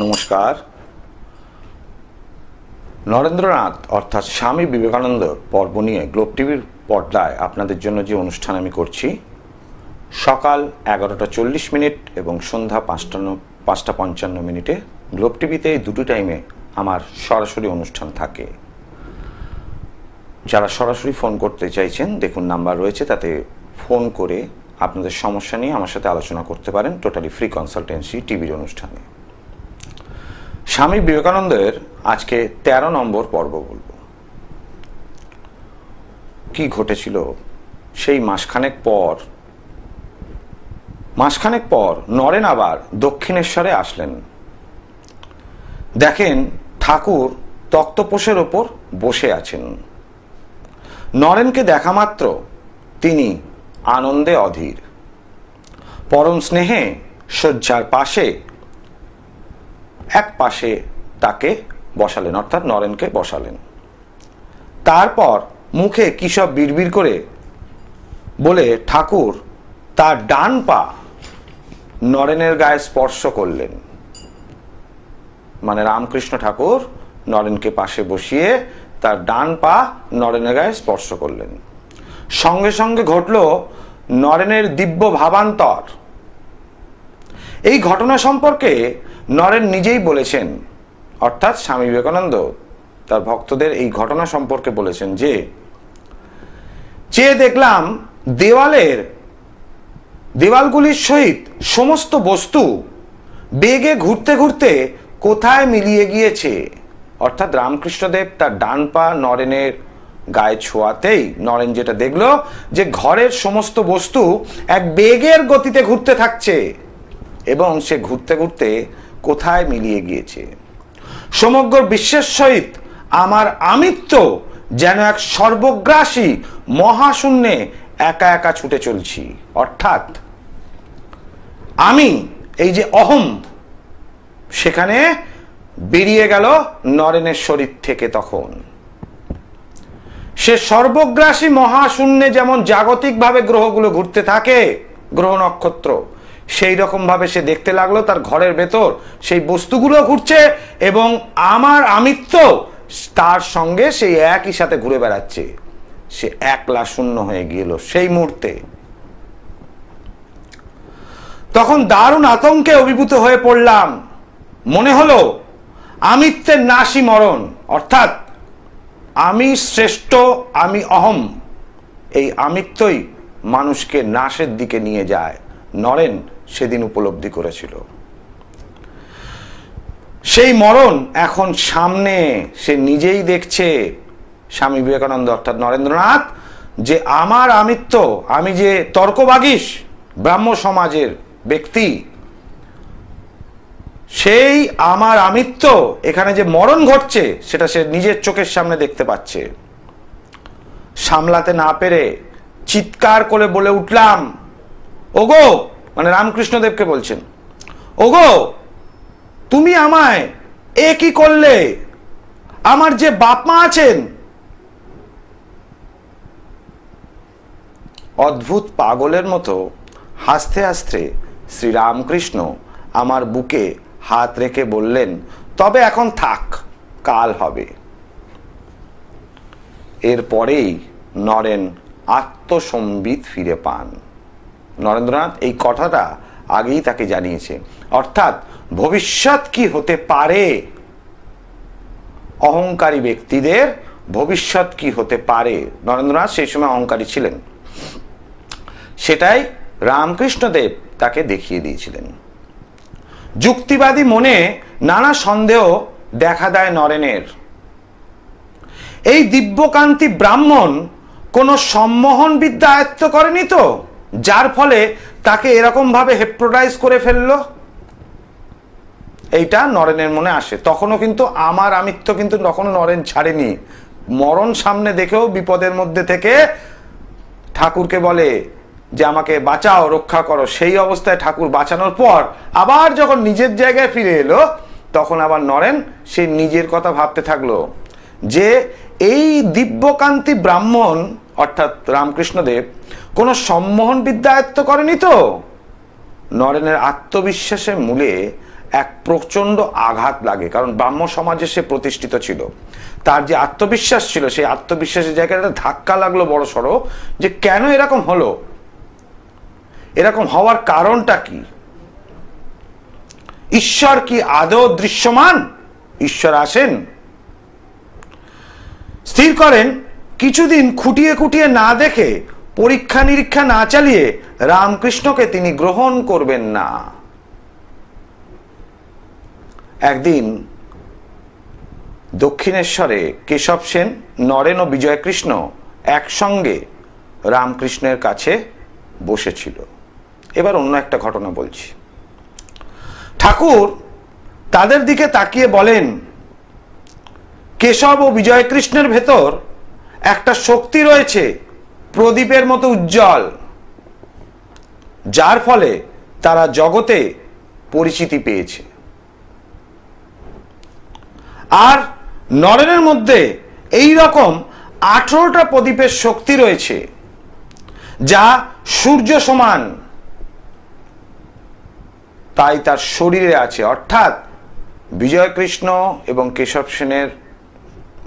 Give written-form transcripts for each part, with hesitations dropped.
নমস্কার। নরেন্দ্রনাথ অর্থাৎ স্বামী বিবেকানন্দর পর্ব নিয়ে গ্লোব টিভির পর্দায় আপনাদের জন্য যে অনুষ্ঠান আমি করছি, সকাল 11টা 40 মিনিট এবং সন্ধ্যা 5টা 55 মিনিটে গ্লোব টিভিতে এই দুটো টাইমে আমার সরাসরি অনুষ্ঠান থাকে। যারা সরাসরি ফোন করতে চাইছেন, দেখুন নাম্বার রয়েছে, তাতে ফোন করে আপনাদের সমস্যা নিয়ে আমার সাথে আলোচনা করতে পারেন। টোটালি ফ্রি কনসালটেন্সি টিভির অনুষ্ঠানে। স্বামী বিবেকানন্দের আজকে 13 নম্বর পর্ব বলবো। কি ঘটেছিল সেই মাসখানেক পর নরেন আবার দক্ষিণেশ্বরে আসলেন। দেখেন ঠাকুর তক্তপোষের ওপর বসে আছেন। নরেনকে দেখা মাত্র তিনি আনন্দে অধীর। পরম স্নেহে শয্যার এক পাশে তাকে বসালেন, অর্থাৎ নরেনকে বসালেন। তারপর মুখে কি সব বিড়বিড় করে বলে ঠাকুর তার ডান পা নরেনের গায়ে স্পর্শ করলেন। মানে রামকৃষ্ণ ঠাকুর নরেনকে পাশে বসিয়ে তার ডান পা নরেনের গায়ে স্পর্শ করলেন। সঙ্গে সঙ্গে ঘটল নরেনের দিব্য ভাবান্তর। এই ঘটনা সম্পর্কে নরেন নিজেই বলেছেন, অর্থাৎ স্বামী বিবেকানন্দ তার ভক্তদের এই ঘটনা সম্পর্কে বলেছেন যে, চেয়ে দেখলাম দেওয়ালগুলির সহিত সমস্ত বস্তু বেগে ঘুরতে ঘুরতে কোথায় মিলিয়ে গিয়েছে। অর্থাৎ রামকৃষ্ণদেব তার ডান পা নরেনের গায়ে ছোঁয়াতেই নরেন যেটা দেখলো যে ঘরের সমস্ত বস্তু এক বেগের গতিতে ঘুরতে থাকছে এবং সে ঘুরতে ঘুরতে কোথায় মিলিয়ে গিয়েছে। সমগ্র বিশ্বের সহিত আমার আমিত্ব যেন এক সর্বগ্রাসী মহাশূন্যে একা একা ছুটে চলছি। অর্থাৎ আমি, এই যে অহম, সেখানে বেরিয়ে গেল নরেনের শরীর থেকে। তখন সে সর্বগ্রাসী মহাশূন্যে যেমন জাগতিকভাবে গ্রহগুলো ঘুরতে থাকে, গ্রহ নক্ষত্র, সেই রকম ভাবে সে দেখতে লাগলো তার ঘরের ভেতর সেই বস্তুগুলো ঘুরছে এবং আমার আমিত্ব তার সঙ্গে সেই একই সাথে ঘুরে বেড়াচ্ছে। সে একলা শূন্য হয়ে গেল সেই মুহূর্তে। তখন দারুণ আতঙ্কে অভিভূত হয়ে পড়লাম। মনে হলো আমিত্বের নাশই মরণ, অর্থাৎ আমি শ্রেষ্ঠ, আমি অহম, এই আমিত্বই মানুষকে নাশের দিকে নিয়ে যায়। নরেন সেদিন উপলব্ধি করেছিল। সেই মরণ এখন সামনে, সে নিজেই দেখছে। স্বামী বিবেকানন্দ অর্থাৎ নরেন্দ্রনাথ যে আমার আমিত্ব, আমি যে তর্কবাগীশ ব্রাহ্ম সমাজের ব্যক্তি, সেই আমার আমিত্ব এখানে যে মরণ ঘটছে সেটা সে নিজের চোখের সামনে দেখতে পাচ্ছে। সামলাতে না পেরে চিৎকার করে বলে উঠলাম, ওগো, মানে রামকৃষ্ণদেবকে বলছেন, ওগো তুমি আমায় এ কি করলে? আমার যে বাপ মা আছেন। অদ্ভুত পাগলের মতো হাসতে হাসতে শ্রীরামকৃষ্ণ আমার বুকে হাত রেখে বললেন, তবে এখন থাক, কাল হবে। এরপরেই নরেন আত্মসম্বিত ফিরে পান। নরেন্দ্রনাথ এই কথাটা আগেই তাকে জানিয়েছে, অর্থাৎ ভবিষ্যৎ কি হতে পারে, অহংকারী ব্যক্তিদের ভবিষ্যৎ কি হতে পারে। নরেন্দ্রনাথ সেই সময় অহংকারী ছিলেন, সেটাই রামকৃষ্ণদেব তাকে দেখিয়ে দিয়েছিলেন। যুক্তিবাদী মনে নানা সন্দেহ দেখা দেয় নরেনের। এই দিব্যকান্তি ব্রাহ্মণ কোন সম্মোহন বিদ্যা আয়ত্ত করেনি তো, যার ফলে তাকে এরকম ভাবে হেপ্রোটাইজ করে ফেললো। এইটা নরেনের মনে আসে। তখনও কিন্তু আমার আমিত্ব কিন্তু তখনও নরেন ছাড়েনি। মরণ সামনে দেখেও বিপদের মধ্যে থেকে ঠাকুরকে বলে যে আমাকে বাঁচাও, রক্ষা করো। সেই অবস্থায় ঠাকুর বাঁচানোর পর আবার যখন নিজের জায়গায় ফিরে এলো, তখন আবার নরেন সে নিজের কথা ভাবতে থাকলো যে এই দিব্যকান্তি ব্রাহ্মণ অর্থাৎ রামকৃষ্ণদেব কোনো সম্মোহন বিদ্যা আয়ত্ত করেনি তো, নরেনের আত্মবিশ্বাসের মূলে এক প্রচন্ড আঘাত লাগে, কারণ ব্রাহ্ম সমাজে সে প্রতিষ্ঠিত ছিল। তার যে আত্মবিশ্বাস ছিল, সেই আত্মবিশ্বাসের জায়গায় একটা ধাক্কা লাগলো বড় সড়ো, যে কেন এরকম হলো, এরকম হওয়ার কারণটা কি? ঈশ্বর কি আদৌ দৃশ্যমান? ঈশ্বর আসেন? স্থির করেন কিছুদিন খুঁটিয়ে খুঁটিয়ে না দেখে, পরীক্ষা নিরীক্ষা না চালিয়ে রামকৃষ্ণকে তিনি গ্রহণ করবেন না। একদিন দক্ষিণেশ্বরে কেশব সেন, নরেন ও বিজয়কৃষ্ণ একসঙ্গে রামকৃষ্ণের কাছে বসেছিল। এবার অন্য একটা ঘটনা বলছি। ঠাকুর তাদের দিকে তাকিয়ে বলেন, কেশব ও বিজয়কৃষ্ণের ভেতর একটা শক্তি রয়েছে প্রদীপের মতো উজ্জ্বল, যার ফলে তারা জগতে পরিচিতি পেয়েছে। আর নরেনের মধ্যে এই রকম 18টা প্রদীপের শক্তি রয়েছে, যা সূর্য সমান, তাই তার শরীরে আছে। অর্থাৎ বিজয়কৃষ্ণ এবং কেশব সেনের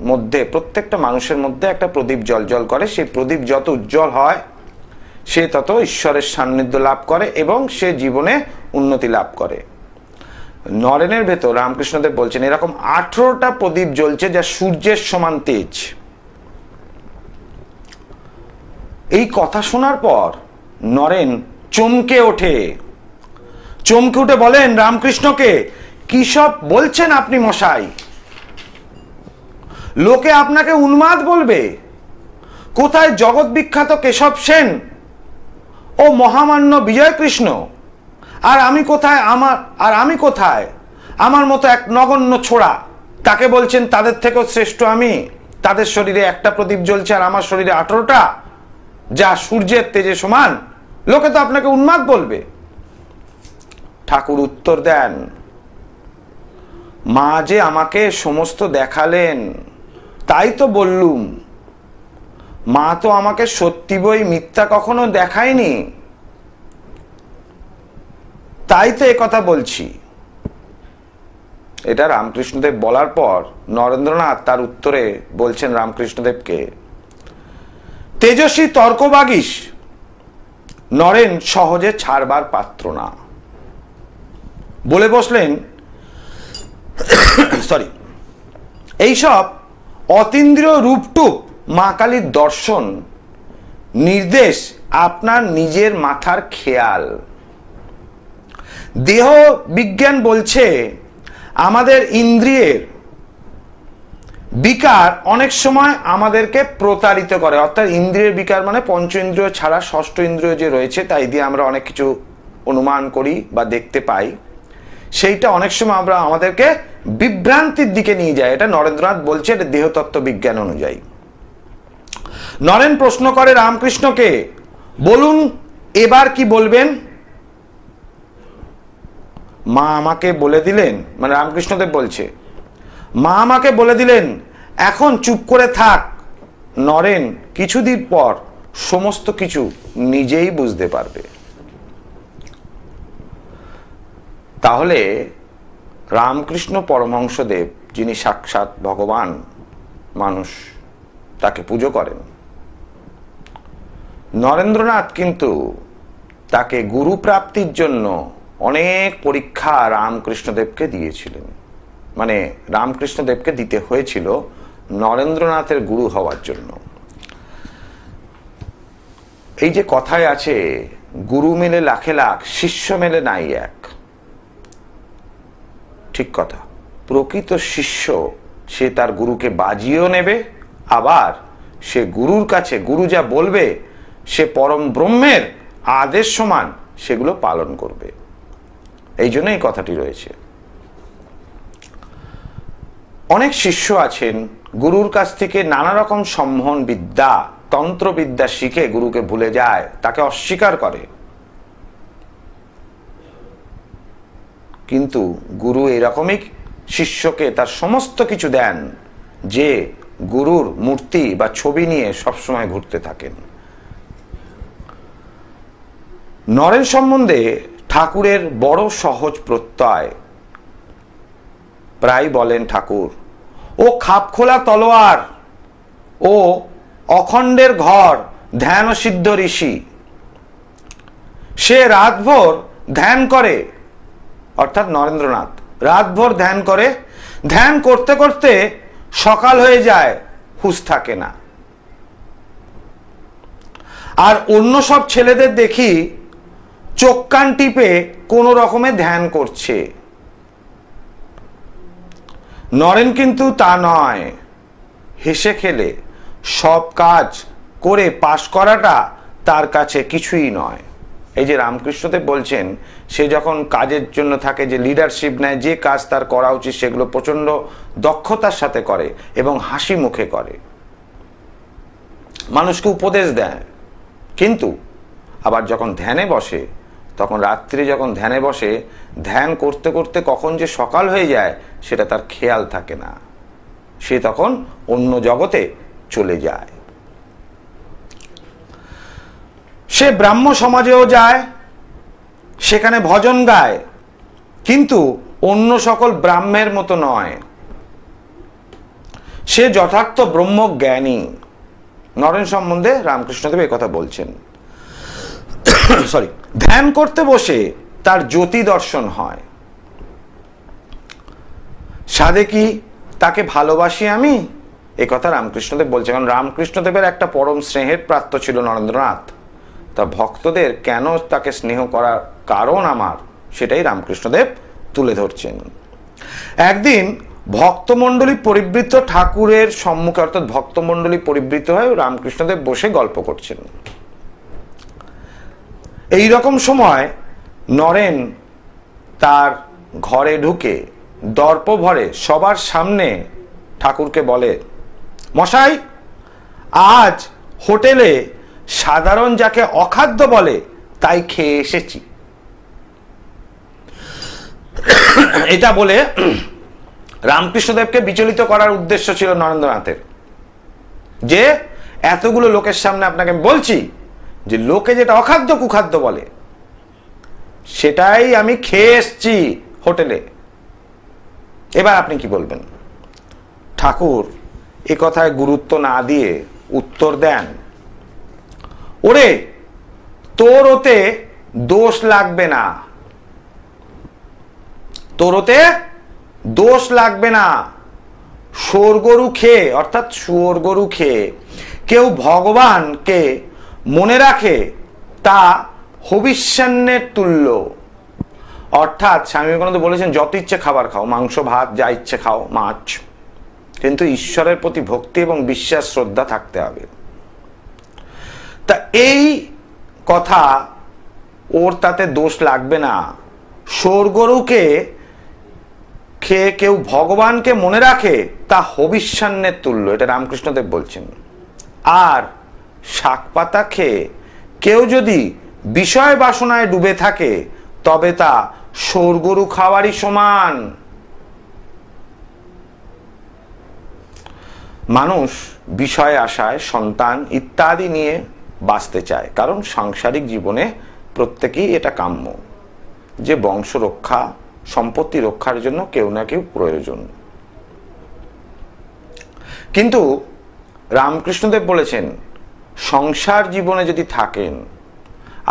মধ্যে, প্রত্যেকটা মানুষের মধ্যে একটা প্রদীপ জ্বলজ্বল করে। সেই প্রদীপ যত উজ্জ্বল হয়, সে তত ঈশ্বরের সান্নিধ্য লাভ করে এবং সে জীবনে উন্নতি লাভ করে। নরেনের ভেতর রামকৃষ্ণদেব বলছেন এরকম 18টা প্রদীপ জ্বলছে, যা সূর্যের সমান তেজ। এই কথা শোনার পর নরেন চমকে ওঠে। চমকে উঠে বলেন রামকৃষ্ণকে, কি সব বলছেন আপনি মশাই? লোকে আপনাকে উন্মাদ বলবে। কোথায় জগৎ বিখ্যাত কেশব সেন ও মহামান্য বিজয়কৃষ্ণ, আর আমি কোথায় আমার মতো এক নগণ্য ছোড়া? তাকে বলছেন তাদের থেকেও শ্রেষ্ঠ আমি। তাদের শরীরে একটা প্রদীপ জ্বলছে আর আমার শরীরে 18টা, যা সূর্যের তেজে সমান। লোকে তো আপনাকে উন্মাদ বলবে। ঠাকুর উত্তর দেন, মা যে আমাকে সমস্ত দেখালেন, তাই তো বললুম। মা তো আমাকে সত্যি বই মিথ্যা কখনো দেখায়নি, তাই তো একথা বলছি। এটা রামকৃষ্ণদেব বলার পর নরেন্দ্রনাথ তার উত্তরে বলছেন রামকৃষ্ণদেবকে, তেজস্বী তর্কবাগীশ নরেন সহজে ছাড়বার পাত্র না। বলে বসলেন, সরি, এইসব অতীন্দ্রিয় রূপটুপ মা কালীর দর্শন নির্দেশ আপনার নিজের মাথার খেয়াল। দেহ বিজ্ঞান বলছে আমাদের ইন্দ্রিয়ের বিকার অনেক সময় আমাদেরকে প্রতারিত করে। অর্থাৎ ইন্দ্রিয়ের বিকার মানে পঞ্চ ইন্দ্রিয় ছাড়া ষষ্ঠ ইন্দ্রিয় যে রয়েছে, তাই দিয়ে আমরা অনেক কিছু অনুমান করি বা দেখতে পাই। সেইটা অনেক সময় আমরা আমাদেরকে বিভ্রান্তির দিকে নিয়ে যায়। এটা নরেন্দ্রনাথ বলছে, এটা দেহতত্ত্ব বিজ্ঞান অনুযায়ী। নরেন প্রশ্ন করে রামকৃষ্ণকে, বলুন এবার কি বলবেন? মা আমাকে বলে দিলেন, মানে রামকৃষ্ণদেব বলছে, মা আমাকে বলে দিলেন এখন চুপ করে থাক। নরেন কিছুদিন পর সমস্ত কিছু নিজেই বুঝতে পারবে। তাহলে রামকৃষ্ণ পরমহংসদেব, যিনি সাক্ষাৎ ভগবান, মানুষ তাকে পুজো করেন, নরেন্দ্রনাথ কিন্তু তাকে গুরু প্রাপ্তির জন্য অনেক পরীক্ষা রামকৃষ্ণদেবকে দিয়েছিলেন। মানে রামকৃষ্ণদেবকে দিতে হয়েছিল নরেন্দ্রনাথের গুরু হওয়ার জন্য। এই যে কথায় আছে, গুরু মেলে লাখে লাখ, শিষ্য মেলে নাই এক। ঠিক কথা। প্রকৃত শিষ্য সে তার গুরুকে বাজিয়েও নেবে, আবার সে গুরুর কাছে গুরু যা বলবে সে পরম ব্রহ্মের আদেশ সমান সেগুলো পালন করবে। এই জন্য এই কথাটি রয়েছে। অনেক শিষ্য আছেন গুরুর কাছ থেকে নানা রকম সম্মোহন বিদ্যা, তন্ত্রবিদ্যা শিখে গুরুকে ভুলে যায়, তাকে অস্বীকার করে। কিন্তু গুরু এরকমই শিষ্যকে তার সমস্ত কিছু দেন, যে গুরুর মূর্তি বা ছবি নিয়ে সবসময় ঘুরতে থাকেন। নরেন সম্বন্ধে ঠাকুরের বড় সহজ প্রত্যয়। প্রায় বলেন ঠাকুর, ও খাপখোলা তলোয়ার, ও অখণ্ডের ঘর ধ্যান সিদ্ধ ঋষি। সে রাতভর ধ্যান করে, অর্থাৎ নরেন্দ্রনাথ রাতভর ধ্যান করে, ধ্যান করতে করতে সকাল হয়ে যায়, হুঁশ থাকে না। আর অন্য সব ছেলেদের দেখি চোখ কান টিপে কোনো রকমে ধ্যান করছে। নরেন কিন্তু তা নয়, হেসে খেলে সব কাজ করে পাশ করাটা তার কাছে কিছুই নয়। এই যে রামকৃষ্ণদেব বলছেন, সে যখন কাজের জন্য থাকে, যে লিডারশিপ নেয়, যে কাজ তার করা উচিত সেগুলো প্রচন্ড দক্ষতার সাথে করে এবং হাসি মুখে করে, মানুষকে উপদেশ দেয়। কিন্তু আবার যখন ধ্যানে বসে, তখন রাত্রি যখন ধ্যানে বসে, ধ্যান করতে করতে কখন যে সকাল হয়ে যায় সেটা তার খেয়াল থাকে না, সে তখন অন্য জগতে চলে যায়। সে ব্রাহ্ম সমাজেও যায়, সেখানে ভজন গায়, কিন্তু অন্য সকল ব্রাহ্মের মতো নয়। সে যথার্থ ব্রহ্মজ্ঞানী। নরেন সম্বন্ধে রামকৃষ্ণদেব এই কথা বলছেন। ধ্যান করতে বসে তার জ্যোতি দর্শন হয়। সাধে কি তাকে ভালোবাসি আমি, এ কথা রামকৃষ্ণদেব বলছেন। কারণ রামকৃষ্ণদেবের একটা পরম স্নেহের প্রাপ্ত ছিল নরেন্দ্রনাথ। তা ভক্তদের কেন তাকে স্নেহ করার কারণ আমার, সেটাই রামকৃষ্ণদেব তুলে ধরছেন। একদিন ভক্তমণ্ডলী পরিবৃত ঠাকুরের সম্মুখে, অর্থাৎ ভক্তমণ্ডলী পরিবৃত হয়ে রামকৃষ্ণদেব বসে গল্প করছেন। এই রকম সময় নরেন তার ঘরে ঢুকে দর্প ভরে সবার সামনে ঠাকুরকে বলে, মশাই, আজ হোটেলে সাধারণ যাকে অখাদ্য বলে তাই খেয়ে এসেছি। এটা বলে রামকৃষ্ণদেবকে বিচলিত করার উদ্দেশ্য ছিল নরেন্দ্রনাথের, যে এতগুলো লোকের সামনে আপনাকে বলছি যে লোকে যেটা অখাদ্য কুখাদ্য বলে সেটাই আমি খেয়ে এসছি হোটেলে, এবার আপনি কি বলবেন? ঠাকুর এ কথায় গুরুত্ব না দিয়ে উত্তর দেন, ওরে, তোর ওতে দোষ লাগবে না, তোর ওতে দোষ লাগবে না। শুয়োর গরু খেয়ে, অর্থাৎ শুয়োর গরু খেয়ে কেউ ভগবানকে মনে রাখে, তা হবিষ্যান্নের তুল্য। অর্থাৎ স্বামী বিবেকানন্দ বলেছেন, যত ইচ্ছে খাবার খাও, মাংস ভাত যা ইচ্ছে খাও, মাছ, কিন্তু ঈশ্বরের প্রতি ভক্তি এবং বিশ্বাস শ্রদ্ধা থাকতে হবে। তা এই কথা, ওর তাতে দোষ লাগবে না। শুয়োর গরুকে খেয়ে কেউ ভগবানকে মনে রাখে, তা হবিষ্যান্নের তুল্য, এটা রামকৃষ্ণদেব বলছেন। আর শাক পাতা খেয়ে কেউ যদি বিষয় বাসনায় ডুবে থাকে, তবে তা শুয়োর গরু খাওয়ারই সমান। মানুষ বিষয় আশায়, সন্তান ইত্যাদি নিয়ে বাঁচতে চায়, কারণ সাংসারিক জীবনে প্রত্যেকেই এটা কাম্য যে বংশ রক্ষা, সম্পত্তি রক্ষার জন্য কেউ না কেউ প্রয়োজন। কিন্তু রামকৃষ্ণদেব বলেছেন, সংসার জীবনে যদি থাকেন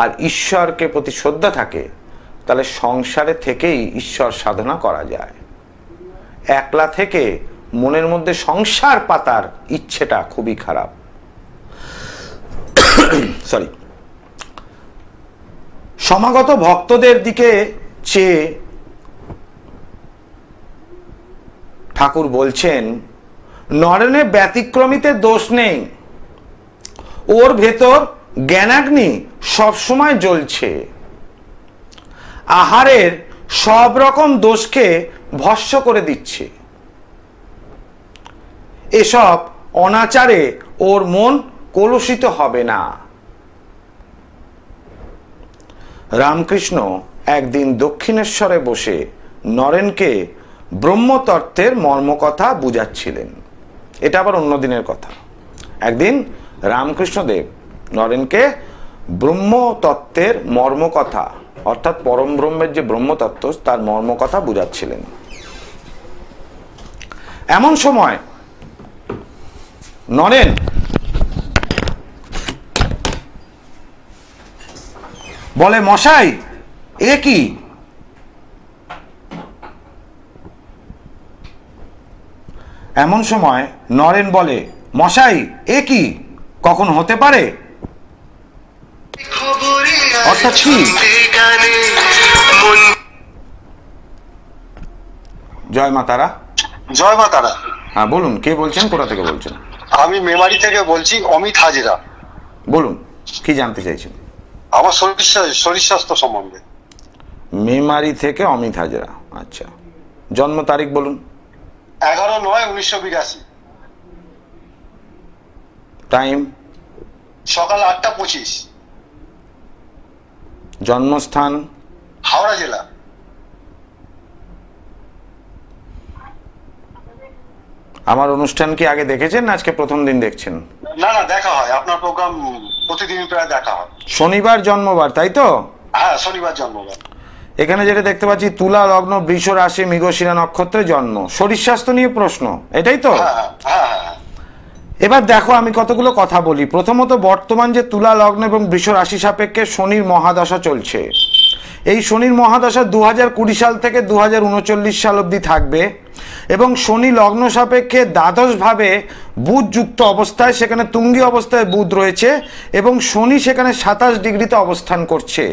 আর ঈশ্বরকে প্রতি শ্রদ্ধা থাকে, তাহলে সংসারে থেকেই ঈশ্বর সাধনা করা যায়। একলা থেকে মনের মধ্যে সংসার পাতার ইচ্ছেটা খুবই খারাপ। সমাগত ভক্তদের দিকে চেয়ে ঠাকুর বলছেন, নরেনে ব্যতিক্রমিতে দোষ নেই, ওর ভেতর জ্ঞানাগ্নি সবসময় জ্বলছে। আহারের সব রকম দোষকে ভস্ম করে দিচ্ছে। এসব অনাচারে ওর মন কলুষিত হবে না। রামকৃষ্ণ একদিন দক্ষিণেশ্বরে বসে নরেনকে ব্রহ্মতত্ত্বের মর্মকথা বুঝাচ্ছিলেন। এটা আবার অন্য দিনের কথা। একদিন রামকৃষ্ণদেব নরেনকে ব্রহ্মতত্ত্বের মর্মকথা অর্থাৎ পরম ব্রহ্মের যে ব্রহ্মতত্ত্ব তার মর্মকথা বুঝাচ্ছিলেন। এমন সময় নরেন বলে, মশাই এ কি? এমন সময় নরেন বলে, মশাই এ কি? কখন হতে পারে? অর্থাৎ কি? জয় মা তারা। জয় মা তারা। হ্যাঁ বলুন, কে বলছেন, কোথা থেকে বলছেন? আমি মেমারি থেকে বলছি, অমিত হাজরা। বলুন, কি জানতে চাইছেন? আমার শরীর স্বাস্থ্য সম্বন্ধে। মেমারি থেকে অমিত হাজরা, আচ্ছা। জন্ম তারিখ বলুন। 11/9/1982। টাইম? সকাল 8টা 25। জন্মস্থান? হাওড়া জেলা। আমার অনুষ্ঠান কি আগে দেখেছেন না আজকে প্রথম দিন দেখছেন? না না, দেখা হয়, আপনার প্রোগ্রাম প্রতিদিন প্রায় দেখা হয়। শনিবার জন্মবার, তাই তো? হ্যাঁ, শনিবার জন্মবার। এখানে যেটা দেখতে পাচ্ছি, তুলা লগ্ন, বৃষ রাশি, মৃগশিরা নক্ষত্রে জন্ম, শরীর স্বাস্থ্য নিয়ে প্রশ্ন, এটাই তো? হ্যাঁ। এবার দেখো আমি কতগুলো কথা বলি। প্রথমত, বর্তমান যে তুলা লগ্ন এবং বৃষ রাশি সাপেক্ষে শনির মহাদশা চলছে, এই শনির মহাদশা 2020 সাল থেকে 2039 সাল অবধি থাকবে এবং শনি লগ্ন সাপেক্ষে দ্বাদশভাবে বুধ যুক্ত অবস্থায়, সেখানে তুঙ্গি অবস্থায় বুধ রয়েছে এবং শনি সেখানে 27 ডিগ্রিতে অবস্থান করছে।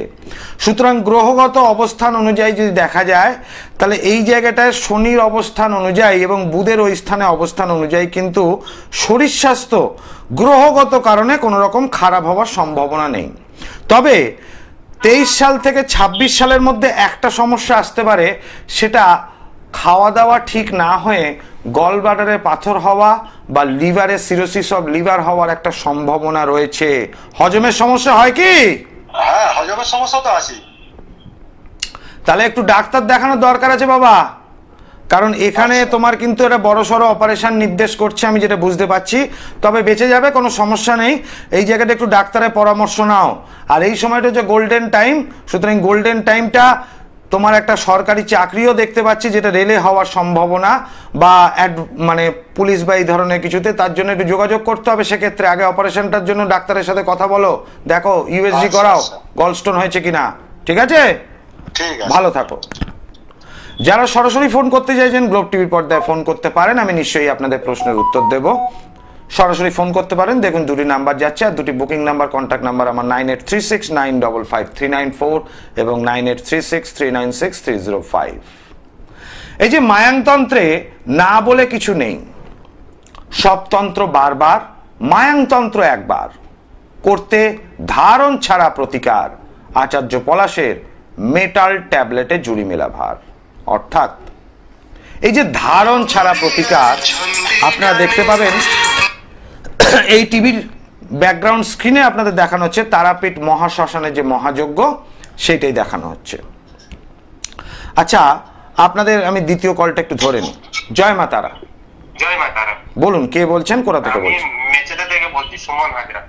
সুতরাং গ্রহগত অবস্থান অনুযায়ী যদি দেখা যায়, তাহলে এই জায়গাটায় শনির অবস্থান অনুযায়ী এবং বুধের ওই স্থানে অবস্থান অনুযায়ী কিন্তু শরীর স্বাস্থ্য গ্রহগত কারণে কোনো রকম খারাপ হওয়ার সম্ভাবনা নেই। তবে 23 সাল থেকে 26 সালের মধ্যে একটা সমস্যা আসতে পারে, সেটা খাওয়া দাওয়া ঠিক না হয়ে গল ব্লাডারে পাথর হওয়া বা লিভারে সিরোসিস অফ লিভার হওয়ার একটা সম্ভাবনা রয়েছে। হজমের সমস্যা হয় কি? হ্যাঁ, হজমের সমস্যা তো আছে। তাহলে একটু ডাক্তার দেখানোর দরকার আছে বাবা, কারণ এখানে তোমার কিন্তু একটা বড়সড় অপারেশন নির্দেশ করছে, আমি যেটা বুঝতে পারছি। তবে বেঁচে যাবে, কোনো সমস্যা নেই। এই জায়গাটা একটু ডাক্তারের পরামর্শ নাও। আর এই সময়টা হচ্ছে গোল্ডেন টাইম, সুতরাং গোল্ডেন টাইমটা তোমার একটা সরকারি চাকরিও দেখতে পাচ্ছি, যেটা রেলে হওয়ার সম্ভাবনা, বা মানে পুলিশ বা এই ধরনের কিছুতে, তার জন্য একটু যোগাযোগ করতে হবে। সেক্ষেত্রে আগে অপারেশনটার জন্য ডাক্তারের সাথে কথা বলো, দেখো ইউএসজি করাও, গলস্টোন হয়েছে কিনা। ঠিক আছে, ভালো থাকো। যারা সরাসরি ফোন করতে চাইছেন, গ্লোব টিভির পর্দায় ফোন করতে পারেন, আমি নিশ্চয়ই আপনাদের প্রশ্নের উত্তর দেব। সরাসরি ফোন করতে পারেন, দেখুন দুটি নাম্বার যাচ্ছে, আর দুটি বুকিং নাম্বার, কন্ট্যাক্ট নাম্বার আমার 9836955394 এবং 9836396305। এই যে মায়াংতন্ত্রে না বলে কিছু নেই, সব তন্ত্র বারবার, মায়াংতন্ত্র একবার, করতে ধারণ ছাড়া প্রতিকার, আচার্য পলাশের মেটাল ট্যাবলেটে জুড়ি মেলা ভার। অর্থাৎ এই যে ধারণ ছাড়া প্রতিকার, আপনারা দেখতে পাবেন এই টিভির ব্যাকগ্রাউন্ড স্ক্রিনে আপনাদের দেখানো হচ্ছে তারাপীঠ মহাশ্মশানের যে মহাযজ্ঞ, সেটাই দেখানো হচ্ছে। আচ্ছা, আপনাদের আমি দ্বিতীয় কলটা একটু ধরে নিই। জয় মা তারা। জয় মা তারা। বলুন, কে বলছেন, কোথা থেকে বলছেন? মেচেদা থেকে বলছি, সুমন হাজরা।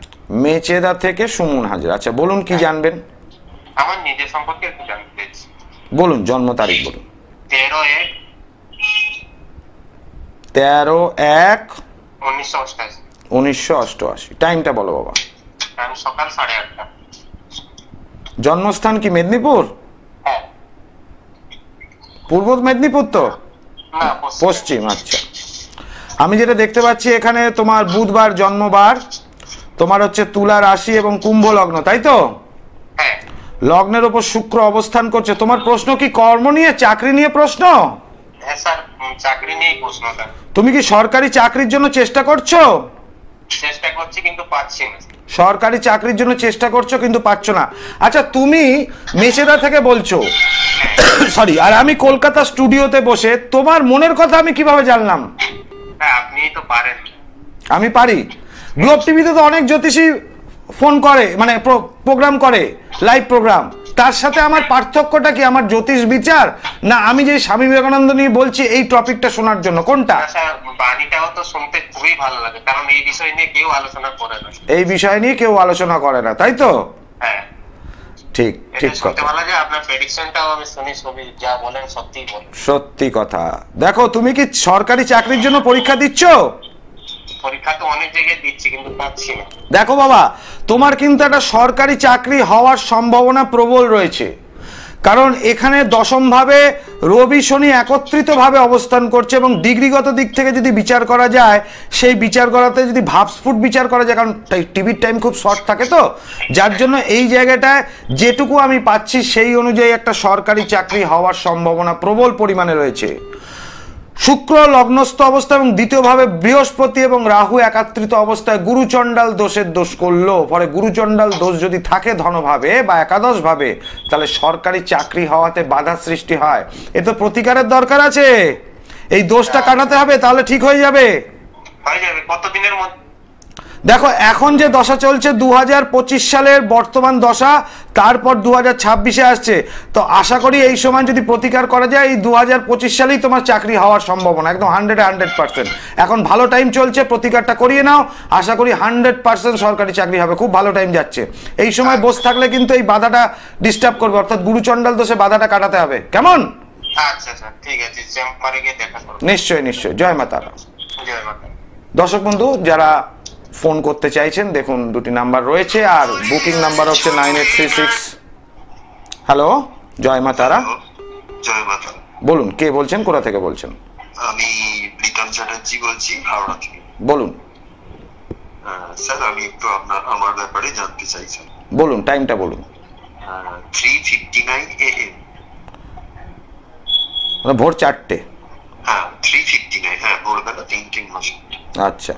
মেচেদা থেকে সুমন হাজরা, আচ্ছা বলুন, কি জানবেন? আমার নিজের সম্পর্কে একটু জানতে চাইছি। বলুন, জন্ম তারিখ বলুন। 13/1/1988। টাইমটা বলো বাবা। টাইম সকাল 8:30। জন্মস্থান কি মেদিনীপুর? হ্যাঁ। পূর্ব মেদিনীপুর তো? না, পশ্চিম। আচ্ছা, আমি যেটা দেখতে পাচ্ছি এখানে তোমার বুধবার জন্মবার, তোমার হচ্ছে তুলা রাশি এবং কুম্ভ লগ্ন, তাই তো? হ্যাঁ। লগ্নের উপর শুক্র অবস্থান করছে। তোমার প্রশ্ন কি কর্ম নিয়ে, চাকরি নিয়ে প্রশ্ন? হ্যাঁ স্যার, চাকরি নিয়েই প্রশ্ন স্যার। তুমি কি সরকারি চাকরির জন্য চেষ্টা করছো? চেষ্টা করছি কিন্তু পাচ্ছি না। সরকারি চাকরির জন্য চেষ্টা করছো কিন্তু পাচ্ছ না। আচ্ছা, তুমি মেচেদা থেকে বলছো, সরি, আর আমি কলকাতা স্টুডিওতে বসে তোমার মনের কথা আমি কিভাবে জানলাম? হ্যাঁ, আপনিই তো পারেন। আমি পারি। গ্লোব টিভিতে তো অনেক জ্যোতিষী ফোন করে, মানে প্রোগ্রাম করে, লাইভ প্রোগ্রাম। তার সাথে আমার পার্থক্যটা কি? আমার জ্যোতিষ বিচার, না আমি যে স্বামী বিবেকানন্দ নিয়ে বলছি এই টপিকটা শোনার জন্য, কোনটা? স্যার, বাণীটাও তো শুনতে খুবই ভালো লাগে, কারণ এই বিষয় নিয়ে কেউ আলোচনা করে না। এই বিষয় নিয়ে কেউ আলোচনা করে না, তাই তো? হ্যাঁ। ঠিক ঠিক এটা শুনতে কথা, ভালো লাগে, আপনার প্রেডিকশনটাও আমি শুনি, সবই যা বলেন সত্যিই বলেন। সত্যি কথা। দেখো, তুমি কি সরকারি চাকরির জন্য পরীক্ষা দিচ্ছ? পরীক্ষা তো অনেক জায়গায় দিচ্ছি কিন্তু পাচ্ছি না। দেখো বাবা, তোমার কিন্তু একটা সরকারি চাকরি হওয়ার সম্ভাবনা প্রবল রয়েছে, কারণ এখানে দশম ভাবে রবি শনি একত্রিত ভাবে অবস্থান করছে, এবং ডিগ্রিগত দিক থেকে যদি বিচার করা যায়, সেই বিচার করাতে যদি ভাবস্ফুট বিচার করা যায়, কারণ টিভির টাইম খুব শর্ট থাকে, তো যার জন্য এই জায়গাটায় যেটুকু আমি পাচ্ছি সেই অনুযায়ী একটা সরকারি চাকরি হওয়ার সম্ভাবনা প্রবল পরিমাণে রয়েছে। শুক্র লগ্নস্থ অবস্থা এবং দ্বিতীয়ভাবে বৃহস্পতি এবং রাহু একাত্রিত অবস্থায় গুরুচণ্ডাল দোষের দোষ করলো, ফলে গুরুচণ্ডাল দোষ যদি থাকে ধনভাবে বা একাদশ ভাবে, তাহলে সরকারি চাকরি হওয়াতে বাধা সৃষ্টি হয়। এ তো প্রতিকারের দরকার আছে, এই দোষটা কাটাতে হবে, তাহলে ঠিক হয়ে যাবে। হয়ে যাবে কতদিনের মধ্যে? দেখো, এখন যে দশা চলছে 2025 সালের বর্তমান দশা, তারপর 2026-এ আসছে, তো আশা করি এই সময় যদি প্রতিকার করা যায়, এই 2025 সালেই তোমার চাকরি হওয়ার সম্ভাবনা একদম 100%। এখন ভালো টাইম চলছে, প্রতিকারটা করিয়ে নাও, আশা করি 100% সরকারি চাকরি হবে। খুব ভালো টাইম যাচ্ছে, এই সময় বসে থাকলে কিন্তু এই বাধাটা ডিস্টার্ব করবে, অর্থাৎ গুরুচণ্ডাল দোষে বাধাটা কাটাতে হবে। কেমন? আচ্ছা স্যার, ঠিক আছে, চেম্বারে গিয়ে দেখা করব। নিশ্চয়ই নিশ্চয়ই। জয় মা তারা। জয় মাতা। দর্শক বন্ধু, যারা ফোন করতে চাইছেন, দেখুন দুটি নাম্বার রয়েছে, আর বুকিং নাম্বার হচ্ছে 9836। হ্যালো, জয় মা তারা। জয় মাতা। বলুন, কে বলছেন, কোথা থেকে বলছেন? আমি প্রীতম চ্যাটার্জি বলছি, হাওড়া থেকে। বলুন স্যার, আমি একটু আমার ব্যাপারে জানতে চাইছি। বলুন, টাইমটা বলুন। 3:59 AM। ভোর 4টে? হ্যাঁ, 3:59, হ্যাঁ, ভোরবেলা 3টে মাসে। আচ্ছা,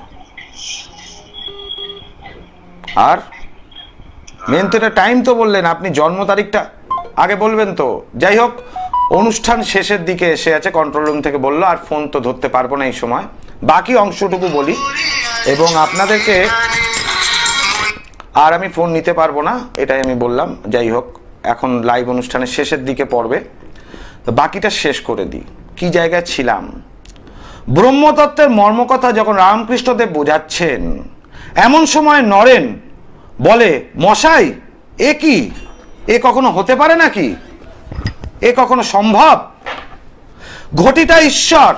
আর মেন তো এটা টাইম তো বললেন, আপনি জন্ম তারিখটা আগে বলবেন তো। যাই হোক, অনুষ্ঠান শেষের দিকে এসে আছে, কন্ট্রোল রুম থেকে বললো, আর ফোন তো ধরতে পারবো না এই সময়, বাকি অংশটুকু বলি, এবং আপনাদেরকে আর আমি ফোন নিতে পারবো না, এটাই আমি বললাম। যাই হোক, এখন লাইভ অনুষ্ঠানের শেষের দিকে পড়বে, তো বাকিটা শেষ করে দিই। কি জায়গায় ছিলাম? ব্রহ্মতত্ত্বের মর্মকথা যখন রামকৃষ্ণদেব বোঝাচ্ছেন, এমন সময় নরেন বলে, মশাই, এ কি, এ কখনো হতে পারে নাকি, এ কখনো সম্ভব? ঘটিটা ঈশ্বর,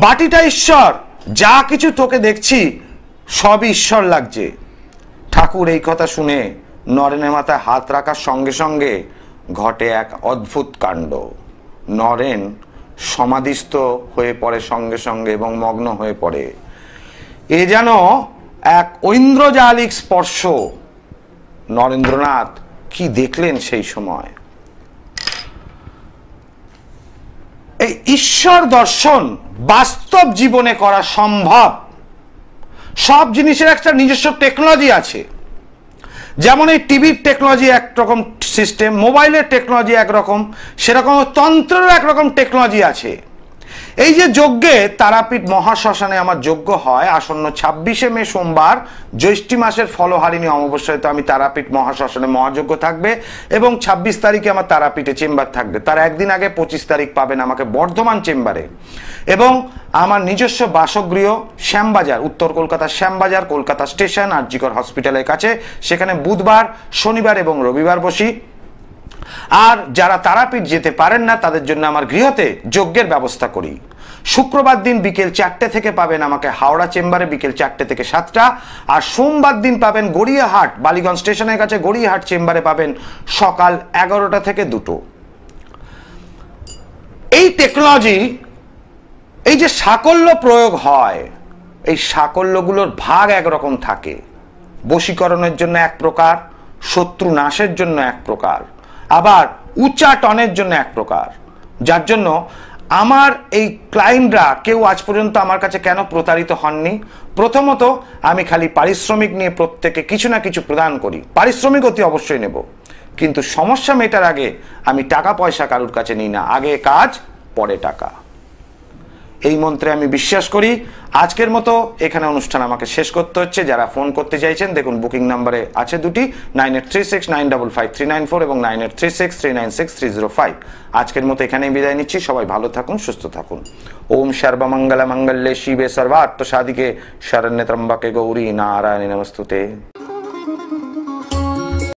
বাটিটা ঈশ্বর, যা কিছু তোকে দেখছি সবই ঈশ্বর লাগছে। ঠাকুর এই কথা শুনে নরেনের মাথায় হাত রাখার সঙ্গে সঙ্গে ঘটে এক অদ্ভুত কাণ্ড। নরেন সমাধিস্থ হয়ে পড়ে সঙ্গে সঙ্গে এবং মগ্ন হয়ে পড়ে। এ যেন এক ঐন্দ্রজালিক স্পর্শ। নরেন্দ্রনাথ কি দেখলেন সেই সময়? এই ঈশ্বর দর্শন বাস্তব জীবনে করা সম্ভব। সব জিনিসের একটা নিজস্ব টেকনোলজি আছে, যেমন এই টিভির টেকনোলজি একরকম সিস্টেম, মোবাইলের টেকনোলজি একরকম, সেরকম তন্ত্রেরও একরকম টেকনোলজি আছে। এই যে যজ্ঞে তারাপীঠ মহাশ্মশানে আমার যজ্ঞ হয় আসন্ন 26শে মে সোমবার জ্যৈষ্ঠী মাসের ফলহারিণী অমাবস্যায়, তো আমি তারাপীঠ মহাশ্মশানে মহাযজ্ঞ থাকবে, এবং 26 তারিখে আমার তারাপীঠে চেম্বার থাকবে। তার একদিন আগে 25 তারিখ পাবেন আমাকে বর্ধমান চেম্বারে, এবং আমার নিজস্ব বাসগৃহ শ্যামবাজার, উত্তর কলকাতার শ্যামবাজার, কলকাতা স্টেশন, আরজিকর হসপিটালের কাছে। সেখানে বুধবার, শনিবার এবং রবিবার বসি। আর যারা তারাপীঠ যেতে পারেন না, তাদের জন্য আমার গৃহতে যজ্ঞের ব্যবস্থা করি। শুক্রবার দিন বিকেল 4টে থেকে পাবেন আমাকে হাওড়া চেম্বারে, বিকেল 4টে থেকে 7টা। আর সোমবার দিন পাবেন গড়িয়াহাট, বালিগঞ্জ স্টেশনের কাছে গড়িয়াহাট চেম্বারে পাবেন সকাল 11টা থেকে 2টো। এই টেকনোলজি, এই যে সাকল্য প্রয়োগ হয়, এই সাকল্যগুলোর ভাগ একরকম থাকে। বশীকরণের জন্য এক প্রকার, শত্রু নাশের জন্য এক প্রকার, আবার উচ্চাটনের জন্য এক প্রকার। যার জন্য আমার এই ক্লায়েন্টরা কেউ আজ পর্যন্ত আমার কাছে কেন প্রতারিত হননি? প্রথমত, আমি খালি পারিশ্রমিক নিয়ে প্রত্যেকে কিছু না কিছু প্রদান করি। পারিশ্রমিক অতি অবশ্যই নেব, কিন্তু সমস্যা মেটার আগে আমি টাকা পয়সা কারুর কাছে নিই না। আগে কাজ, পরে টাকা, এই মন্ত্রে আমি বিশ্বাস করি। আজকের মতো এখানে অনুষ্ঠান আমাকে শেষ করতে হচ্ছে। যারা ফোন করতে চাইছেন, দেখুন বুকিং নাম্বারে আছে দুটি, 9836955394 এবং 9836396305। আজকের মতো এখানেই বিদায় নিচ্ছি। সবাই ভালো থাকুন, সুস্থ থাকুন। ওম সর্বমঙ্গল মঙ্গলে শিবে সর্বার্থ সাধিকে শরণ্যে ত্র্যম্বকে গৌরী নারায়ণী নমস্তুতে।